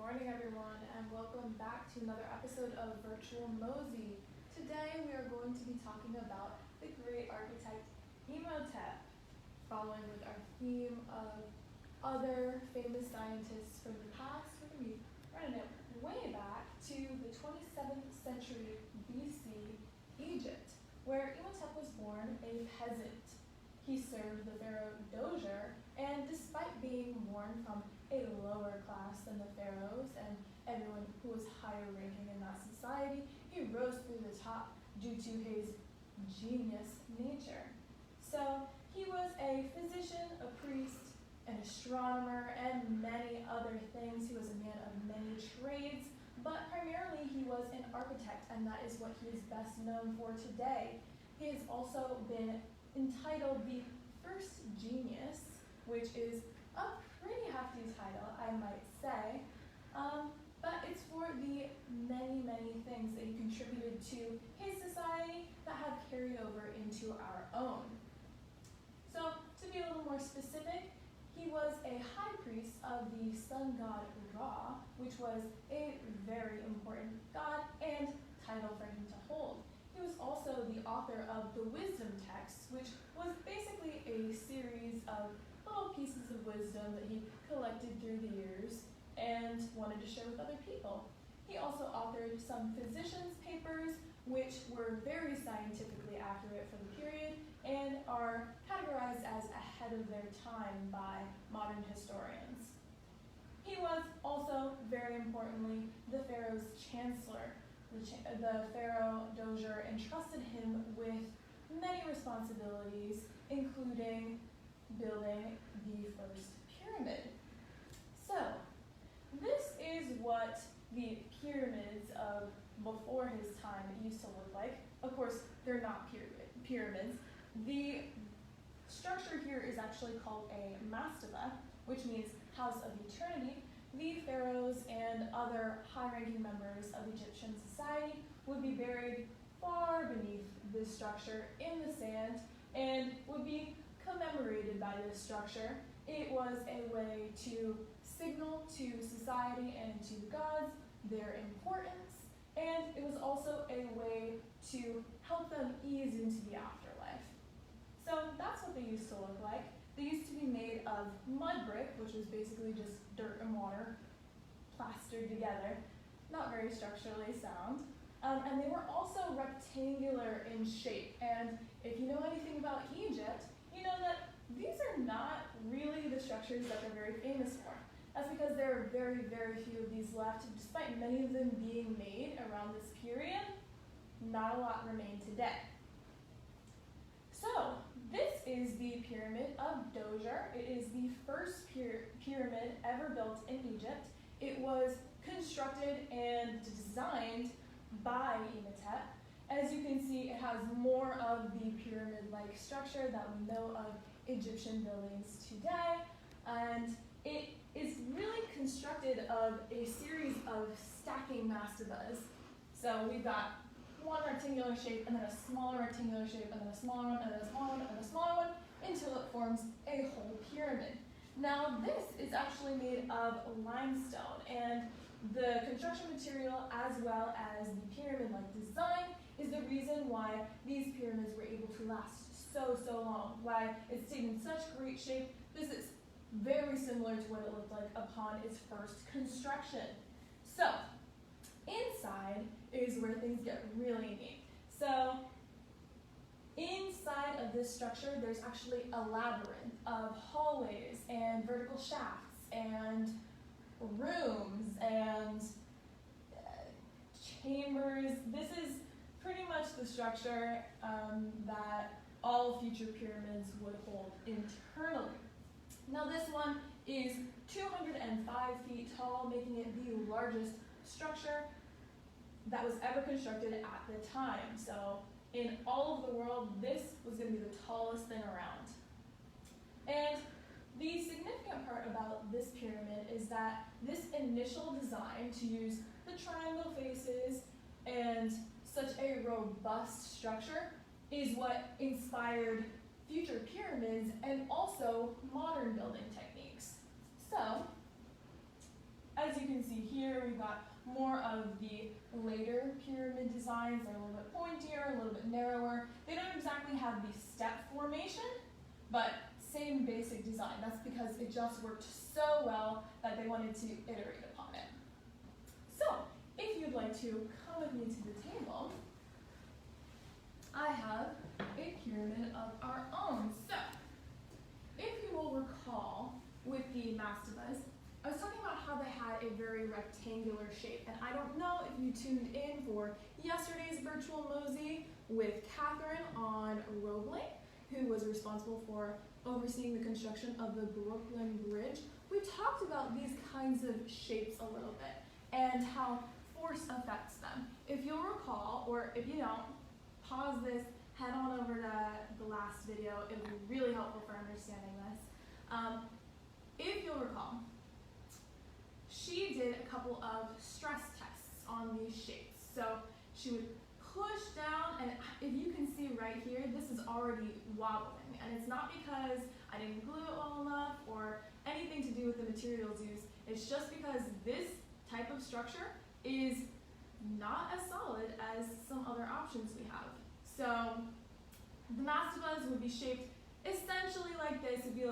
morning, everyone, and welcome back to another episode of Virtual MOSI. Today, we are going to be talking about the great architect Imhotep, following with our theme of other famous scientists from the past. We're going to be running it way back to the 27th century BC Egypt, where Imhotep was born a peasant. He served the pharaoh Dozier, and despite being born from a lower class than the pharaohs and everyone who was higher ranking in that society, he rose through the top due to his genius nature. So he was a physician, a priest, an astronomer, and many other things. He was a man of many trades, but primarily he was an architect, and that is what he is best known for today. He has also been entitled the first genius, which is a pretty hefty title, I might say, but it's for the many, many things that he contributed to his society that have carried over into our own. So, to be a little more specific, he was a high priest of the sun god Ra, which was a very important god and title for him to hold. He was also the author of the wisdom texts, which was basically a series of little pieces of wisdom that he collected through the years and wanted to share with other people. He also authored some physicians' papers, which were very scientifically accurate for the period and are categorized as ahead of their time by modern historians. He was also, very importantly, the pharaoh's chancellor. The pharaoh Dozier entrusted him with many responsibilities, including building the first pyramid. So, this is what the pyramids of before his time used to look like. Of course, they're not pyramids. The structure here is actually called a mastaba, which means house of eternity. The pharaohs and other high-ranking members of Egyptian society would be buried far beneath this structure in the sand and would be commemorated by this structure. It was a way to signal to society and to the gods their importance, and it was also a way to help them ease into the afterlife. So that's what they used to look like. They used to be made of mud brick, which was basically just dirt and water plastered together, not very structurally sound. And they were also rectangular in shape. And if you know anything about Egypt, you know that these are not really the structures that they're very famous for. That's because there are very, very few of these left. Despite many of them being made around this period, not a lot remain today. So, this is the Pyramid of Dozier. It is the first pyramid ever built in Egypt. It was constructed and designed by Imhotep. As you can see, it has more of the pyramid-like structure that we know of Egyptian buildings today, and it is really constructed of a series of stacking mastabas. So we've got one rectangular shape, and then a smaller rectangular shape, and then a smaller one, and then a smaller one, and a smaller one, until it forms a whole pyramid. Now, this is actually made of limestone, and the construction material, as well as the pyramid-like design, is the reason why these pyramids were able to last so long, why it stayed in such great shape. This is very similar to what it looked like upon its first construction. So, inside is where things get really neat. So, inside of this structure, there's actually a labyrinth of hallways and vertical shafts and rooms and chambers. This is pretty much the structure that all future pyramids would hold internally. Now, this one is 205 feet tall, making it the largest structure that was ever constructed at the time. So in all of the world, this was going to be the tallest thing around. And the significant part about this pyramid is that this initial design to use the triangle faces and such a robust structure is what inspired future pyramids and also modern building techniques. So, as you can see here, we've got more of the later pyramid designs. They're a little bit pointier, a little bit narrower. They don't exactly have the step formation, but same basic design. That's because it just worked so well that they wanted to iterate upon it. So, if you'd like to come with me to the table, I have a pyramid of our own. So, if you will recall with the mastabas, I was talking about how they had a very rectangular shape, and I don't know if you tuned in for yesterday's virtual MOSI with Catherine on Roebling, who was responsible for overseeing the construction of the Brooklyn Bridge. We talked about these kinds of shapes a little bit and how force affects them. If you'll recall, or if you don't, pause this, head on over to the last video. It would be really helpful for understanding this. If you'll recall, she did a couple of stress tests on these shapes. So she would push down, and if you can see right here, this is already wobbling. And it's not because I didn't glue it well enough or anything to do with the materials used. It's just because this type of structure is not as solid as some other options we have. So the mastabas would be shaped essentially like this. It'd be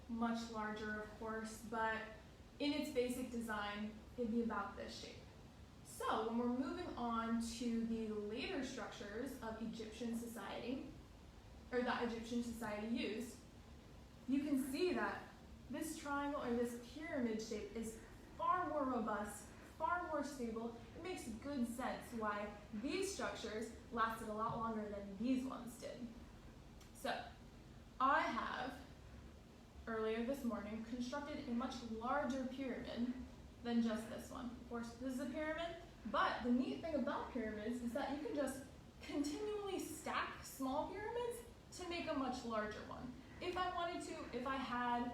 much larger, of course, but in its basic design, it'd be about this shape. So when we're moving on to the later structures of Egyptian society, or that Egyptian society used, you can see that this triangle or this pyramid shape is far more robust, far more stable. It makes good sense why these structures lasted a lot longer than these ones did. So I have, earlier this morning, constructed a much larger pyramid than just this one. Of course, this is a pyramid, but the neat thing about pyramids is that you can just continually stack small pyramids to make a much larger one. If I wanted to, if I had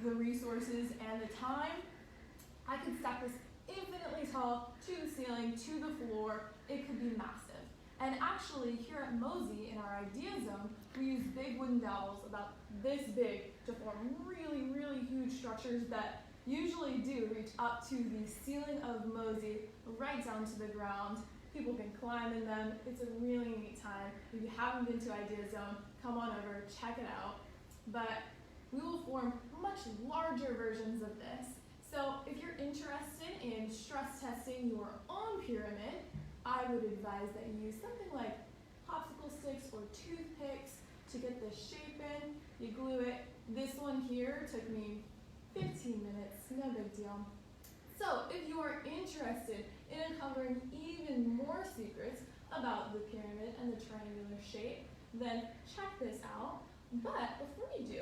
the resources and the time, I could stack this infinitely tall to the ceiling, to the floor. It could be massive. And actually, here at MOSI, in our idea zone, we use big wooden dowels about this big to form really, really huge structures that usually do reach up to the ceiling of MOSI, right down to the ground. People can climb in them. It's a really neat time. If you haven't been to Idea Zone, come on over, check it out. But we will form much larger versions of this. So if you're interested in stress testing your own pyramid, I would advise that you use something like popsicle sticks or toothpicks to get this shape in. You glue it. This one here took me 15 minutes, no big deal. So if you are interested in uncovering even more secrets about the pyramid and the triangular shape, then check this out. But before you do,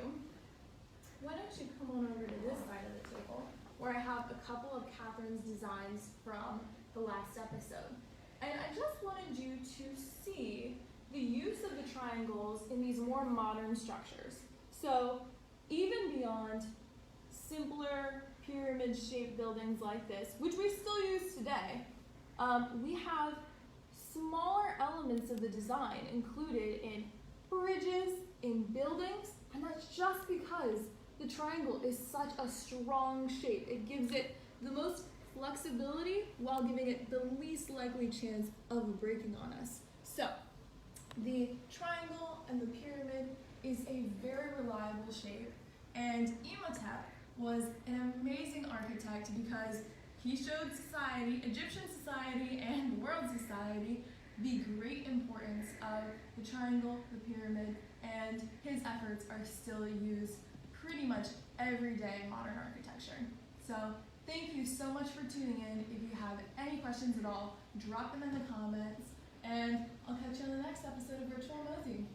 why don't you come on over to this side of the table where I have a couple of Catherine's designs from the last episode. And I just wanted you to see the use of the triangles in these more modern structures. So even beyond simpler pyramid-shaped buildings like this, which we still use today, we have smaller elements of the design included in bridges, in buildings, and that's just because the triangle is such a strong shape. It gives it the most flexibility while giving it the least likely chance of breaking on us. So, the triangle and the pyramid is a very reliable shape, and Imhotep was an amazing architect because he showed society, Egyptian society and world society, the great importance of the triangle, the pyramid, and his efforts are still used pretty much every day in modern architecture. So thank you so much for tuning in. If you have any questions at all, drop them in the comments, and I'll catch you on the next episode of Virtual MOSI.